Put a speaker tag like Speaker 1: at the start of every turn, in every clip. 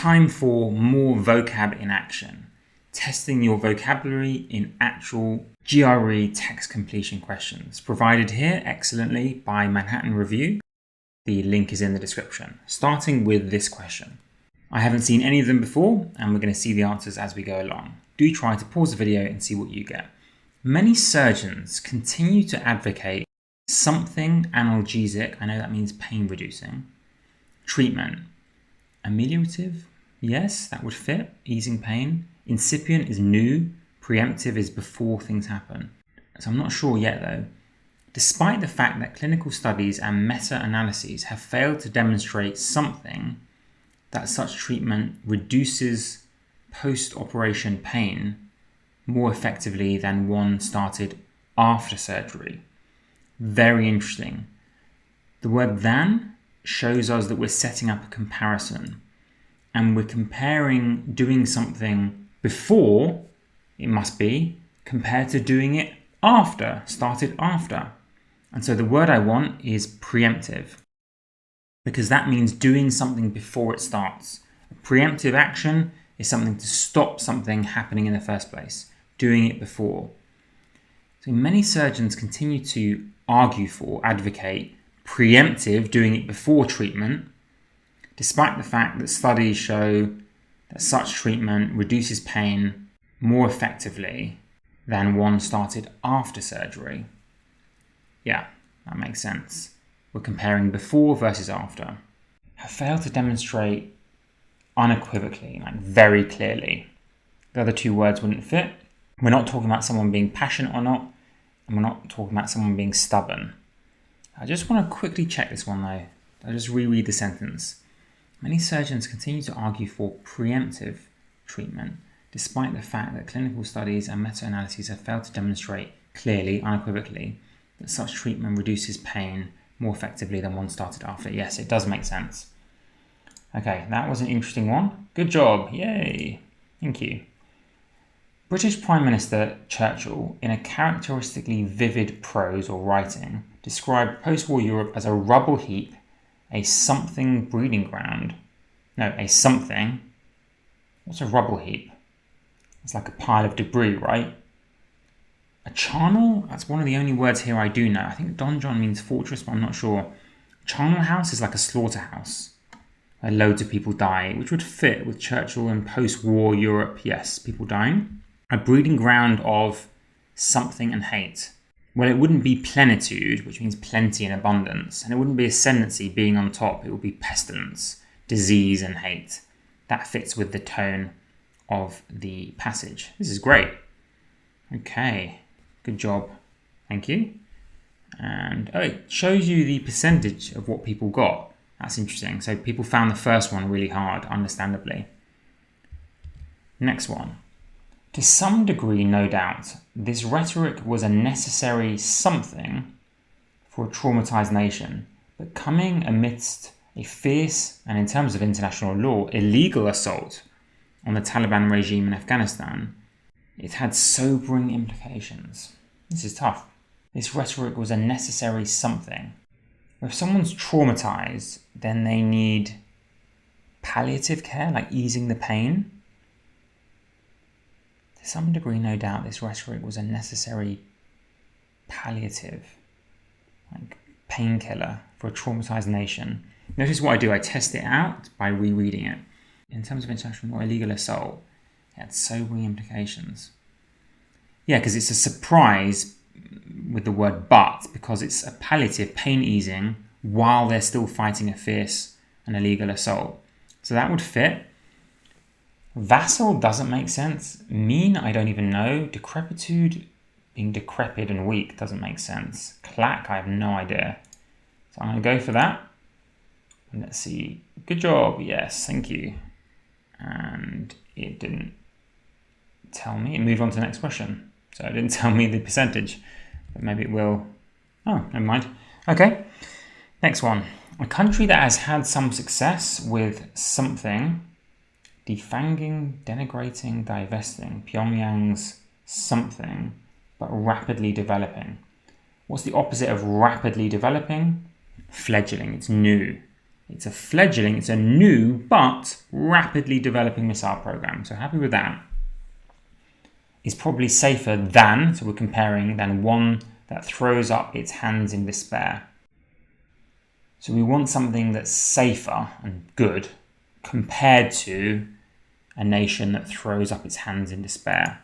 Speaker 1: time for more vocab in action, testing your vocabulary in actual GRE text completion questions, provided here excellently by Manhattan Review. The link is in the description. Starting with this question. I haven't seen any of them before, and we're going to see the answers as we go along. Do try to pause the video and see what you get. Many surgeons continue to advocate something analgesic, I know that means pain reducing, treatment. Ameliorative, yes, that would fit, easing pain. Incipient is new, preemptive is before things happen. So I'm not sure yet though. Despite the fact that clinical studies and meta-analyses have failed to demonstrate something, that such treatment reduces post-operation pain more effectively than one started after surgery. Very interesting. The word than shows us that we're setting up a comparison and we're comparing doing something before, it must be, compared to doing it after, started after. And so the word I want is preemptive, because that means doing something before it starts. A preemptive action is something to stop something happening in the first place, doing it before. So many surgeons continue to argue for, advocate, preemptive, doing it before treatment, despite the fact that studies show that such treatment reduces pain more effectively than one started after surgery. Yeah, that makes sense. We're comparing before versus after. Have failed to demonstrate unequivocally, like very clearly. The other two words wouldn't fit. We're not talking about someone being passionate or not, and we're not talking about someone being stubborn. I just want to quickly check this one though. I'll just reread the sentence. Many surgeons continue to argue for preemptive treatment, despite the fact that clinical studies and meta-analyses have failed to demonstrate clearly, unequivocally, that such treatment reduces pain more effectively than one started after. Yes, it does make sense. Okay, that was an interesting one. Good job. Yay. Thank you. British Prime Minister Churchill, in a characteristically vivid prose or writing, described post-war Europe as a rubble heap, a something breeding ground. No, a something. What's a rubble heap? It's like a pile of debris, right? A charnel? That's one of the only words here I do know. I think donjon means fortress, but I'm not sure. Charnel house is like a slaughterhouse where loads of people die, which would fit with Churchill and post-war Europe. Yes, people dying. A breeding ground of something and hate. Well, it wouldn't be plenitude, which means plenty and abundance, and it wouldn't be ascendancy, being on top. It would be pestilence, disease and hate. That fits with the tone of the passage. This is great. Okay, good job. Thank you. And it shows you the percentage of what people got. That's interesting. So people found the first one really hard, understandably. Next one. To some degree, no doubt, this rhetoric was a necessary something for a traumatized nation, but coming amidst a fierce, and in terms of international law, illegal assault on the Taliban regime in Afghanistan, it had sobering implications. This is tough. This rhetoric was a necessary something. If someone's traumatized, then they need palliative care, like easing the pain. To some degree, no doubt, this rhetoric was a necessary palliative, like painkiller for a traumatized nation. Notice what I do. I test it out by rereading it. In terms of international law, illegal assault, it had sobering implications. Yeah, because it's a surprise with the word but, because it's a palliative, pain easing, while they're still fighting a fierce and illegal assault. So that would fit. Vassal doesn't make sense. Mean, I don't even know. Decrepitude, being decrepit and weak, doesn't make sense. Clack, I have no idea. So I'm going to go for that. And let's see. Good job. Yes, thank you. And it didn't tell me. It moved on to the next question. So it didn't tell me the percentage. But maybe it will. Oh, never mind. Okay. Next one. A country that has had some success with something. Defanging, denigrating, divesting. Pyongyang's something, but rapidly developing. What's the opposite of rapidly developing? Fledgling. It's new. It's a fledgling, it's a new but rapidly developing missile program. So happy with that. It's probably safer than, so we're comparing, than one that throws up its hands in despair. So we want something that's safer and good compared to a nation that throws up its hands in despair.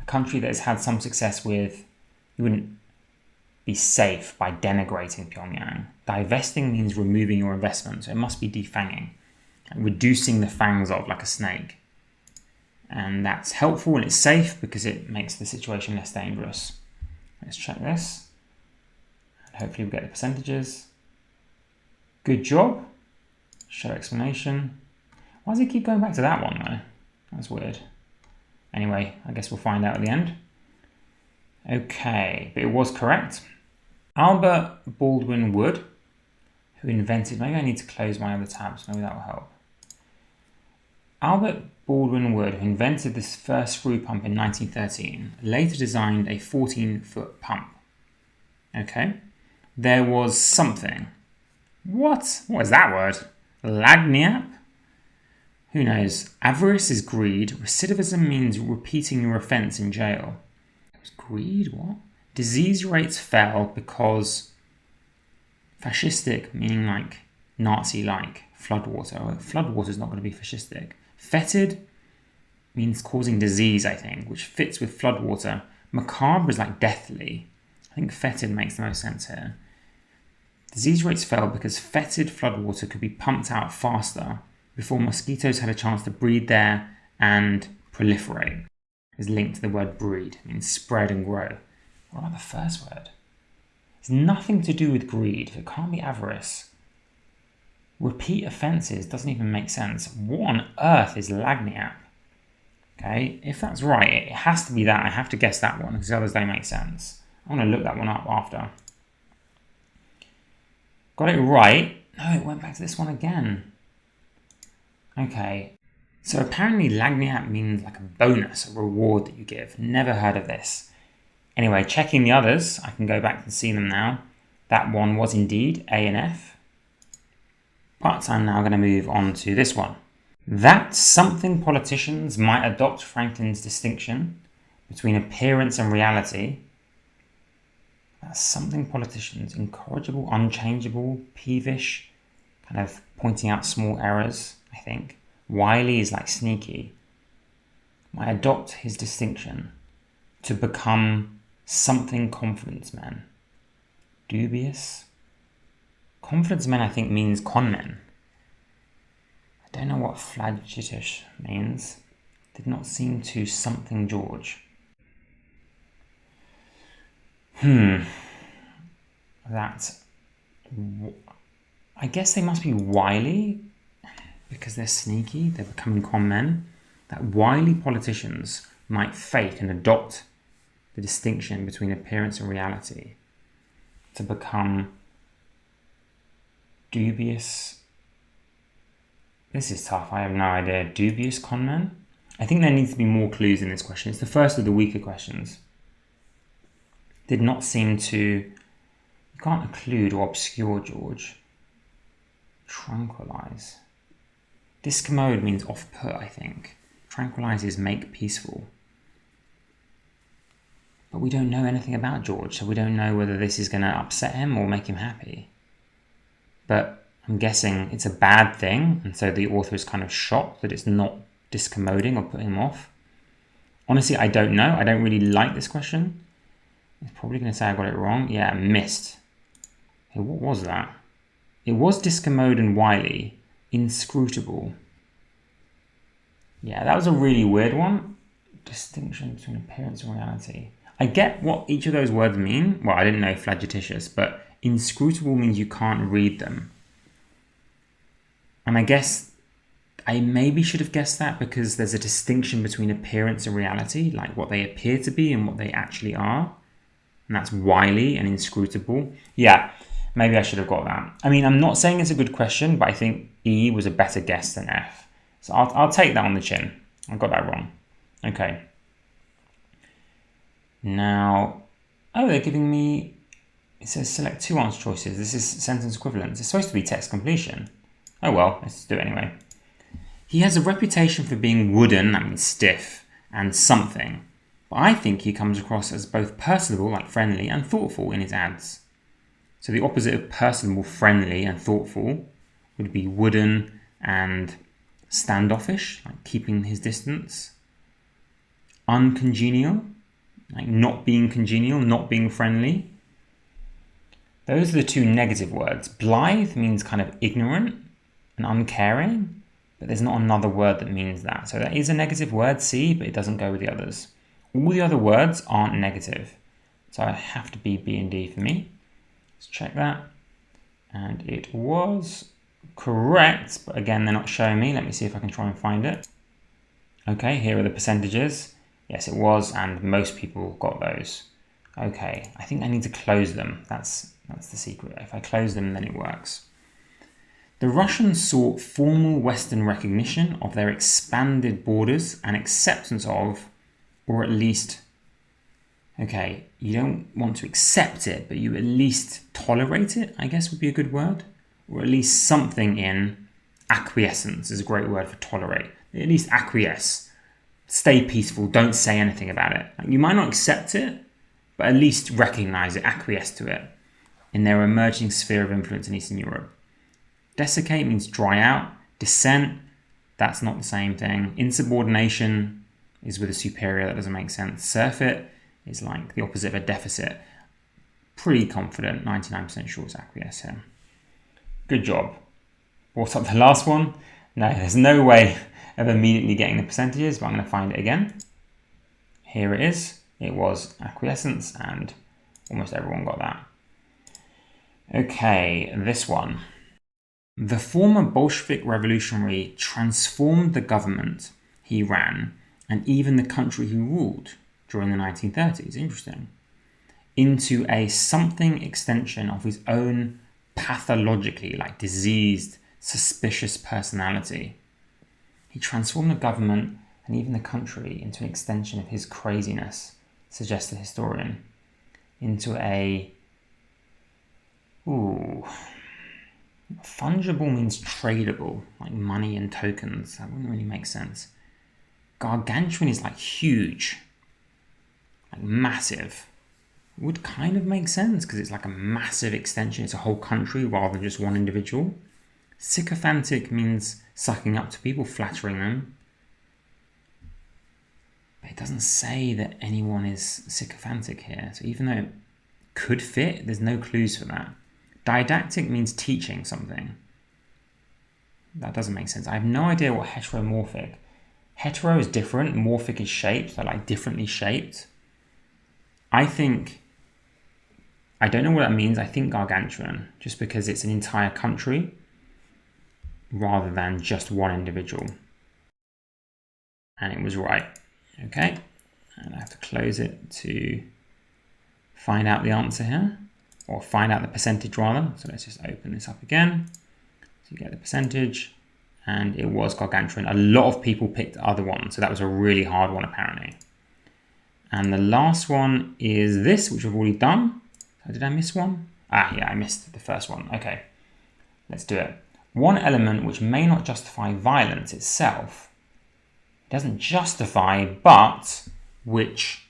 Speaker 1: A country that has had some success with, you wouldn't be safe by denigrating Pyongyang. Divesting means removing your investment, so it must be defanging, and reducing the fangs of like a snake. And that's helpful and it's safe because it makes the situation less dangerous. Let's check this. And hopefully we get the percentages. Good job. Show explanation. Why does it keep going back to that one though? That's weird. Anyway, I guess we'll find out at the end. Okay, but it was correct. Albert Baldwin Wood, who invented, maybe I need to close my other tabs, maybe that will help. Albert Baldwin Wood, who invented this first screw pump in 1913, later designed a 14-foot pump. Okay, there was something. What is that word? Lagniappe? Who knows? Avarice is greed. Recidivism means repeating your offence in jail. It was greed, what? Disease rates fell because fascistic, meaning like Nazi-like, floodwater. Well, floodwater is not going to be fascistic. Fetid means causing disease, I think, which fits with floodwater. Macabre is like deathly. I think fetid makes the most sense here. Disease rates fell because fetid floodwater could be pumped out faster before mosquitoes had a chance to breed there and proliferate. It's linked to the word breed, it means spread and grow. What about the first word? It's nothing to do with greed. It can't be avarice. Repeat offences doesn't even make sense. What on earth is lagniappe? Okay, if that's right, it has to be that. I have to guess that one because the others don't make sense. I want to look that one up after. Got it right. No, it went back to this one again. Okay, so apparently lagniappe means like a bonus, a reward that you give. Never heard of this. Anyway, checking the others, I can go back and see them now. That one was indeed A and F. But I'm now going to move on to this one. That something politicians might adopt Franklin's distinction between appearance and reality. That's something politicians, incorrigible, unchangeable, peevish, kind of pointing out small errors, I think. Wily is like sneaky. Might adopt his distinction to become something confidence men. Dubious. Confidence men, I think, means con men. I don't know what flagitious means. Did not seem to something George. That, I guess they must be wily because they're sneaky, they're becoming con men. That wily politicians might fake and adopt the distinction between appearance and reality to become dubious. This is tough, I have no idea. Dubious con men? I think there needs to be more clues in this question. It's the first of the weaker questions. Did not seem to, you can't occlude or obscure George. Tranquilize. Discommode means off-put, I think. Tranquilize is make peaceful. But we don't know anything about George, so we don't know whether this is going to upset him or make him happy. But I'm guessing it's a bad thing, and so the author is kind of shocked that it's not discommoding or putting him off. Honestly, I don't know. I don't really like this question. It's probably going to say I got it wrong. Yeah, missed. Hey, what was that? It was discommode and wily. Inscrutable. Yeah, that was a really weird one. Distinction between appearance and reality. I get what each of those words mean. Well, I didn't know flagititious, but inscrutable means you can't read them. And I guess I maybe should have guessed that because there's a distinction between appearance and reality, like what they appear to be and what they actually are. And that's wily and inscrutable. Yeah, maybe I should have got that. I mean, I'm not saying it's a good question, but I think E was a better guess than F. So I'll take that on the chin. I got that wrong. Okay. Now, they're giving me, it says select two answer choices. This is sentence equivalence. It's supposed to be text completion. Oh well, let's do it anyway. He has a reputation for being wooden, that means stiff, and something. But I think he comes across as both personable, like friendly, and thoughtful in his ads. So the opposite of personable, friendly, and thoughtful would be wooden and standoffish, like keeping his distance. Uncongenial, like not being congenial, not being friendly. Those are the two negative words. Blithe means kind of ignorant and uncaring, but there's not another word that means that. So that is a negative word, C, but it doesn't go with the others. All the other words aren't negative. So I have to be B and D for me. Let's check that. And it was correct, but again, they're not showing me. Let me see if I can try and find it. Okay, here are the percentages. Yes, it was, and most people got those. Okay, I think I need to close them. That's the secret. If I close them, then it works. The Russians sought formal Western recognition of their expanded borders and acceptance of, or at least, okay, you don't want to accept it, but you at least tolerate it, I guess would be a good word. Or at least something in acquiescence is a great word for tolerate. At least acquiesce. Stay peaceful, don't say anything about it. You might not accept it, but at least recognize it, acquiesce to it in their emerging sphere of influence in Eastern Europe. Desiccate means dry out. Dissent, that's not the same thing. Insubordination is with a superior, that doesn't make sense. Surfeit is like the opposite of a deficit. Pretty confident, 99% sure it's acquiesce here. Good job. Brought up the last one. No, there's no way of immediately getting the percentages, but I'm going to find it again. Here it is. It was acquiescence, and almost everyone got that. Okay, this one. The former Bolshevik revolutionary transformed the government he ran, and even the country he ruled during the 1930s, interesting, into a something extension of his own pathologically, like diseased, suspicious personality. He transformed the government and even the country into an extension of his craziness, suggests the historian, into a... Fungible means tradable, like money and tokens. That wouldn't really make sense. Gargantuan is like huge, like massive. It would kind of make sense because it's like a massive extension. It's a whole country rather than just one individual. Sycophantic means sucking up to people, flattering them. But it doesn't say that anyone is sycophantic here. So even though it could fit, there's no clues for that. Didactic means teaching something. That doesn't make sense. I have no idea what heteromorphic. Hetero is different, morphic is shaped, so like differently shaped. I don't know what that means. I think gargantuan, just because it's an entire country rather than just one individual. And it was right. Okay, and I have to close it to find out the answer here, or find out the percentage rather. So let's just open this up again. So you get the percentage, and it was gargantuan. A lot of people picked the other one, so that was a really hard one apparently. And the last one is this, which I've already done. Oh, did I miss one? Yeah, I missed the first one. Okay, let's do it. One element which may not justify violence itself, it doesn't justify, but which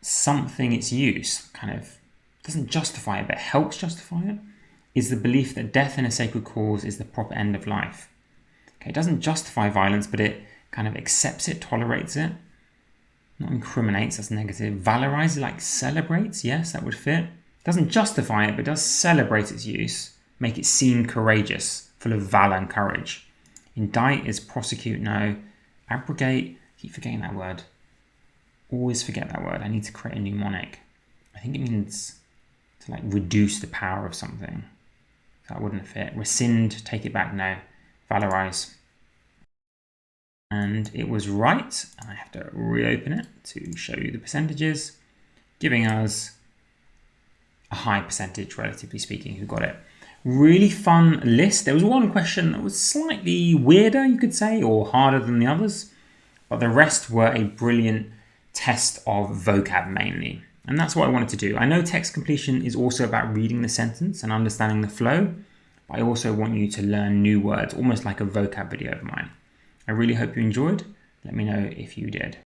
Speaker 1: something its use kind of doesn't justify it, but helps justify it, is the belief that death in a sacred cause is the proper end of life. Okay, it doesn't justify violence, but it kind of accepts it, tolerates it. Not incriminates, that's negative. Valorizes, like celebrates, yes, that would fit. Doesn't justify it, but does celebrate its use, make it seem courageous, full of valor and courage. Indict is prosecute, no. Abrogate, keep forgetting that word. Always forget that word. I need to create a mnemonic. I think it means to like reduce the power of something. That wouldn't fit. Rescind, take it back, no. Valorize. And it was right. And I have to reopen it to show you the percentages, giving us a high percentage, relatively speaking, who got it. Really fun list. There was one question that was slightly weirder, you could say, or harder than the others, but the rest were a brilliant test of vocab mainly. And that's what I wanted to do. I know text completion is also about reading the sentence and understanding the flow, but I also want you to learn new words, almost like a vocab video of mine. I really hope you enjoyed. Let me know if you did.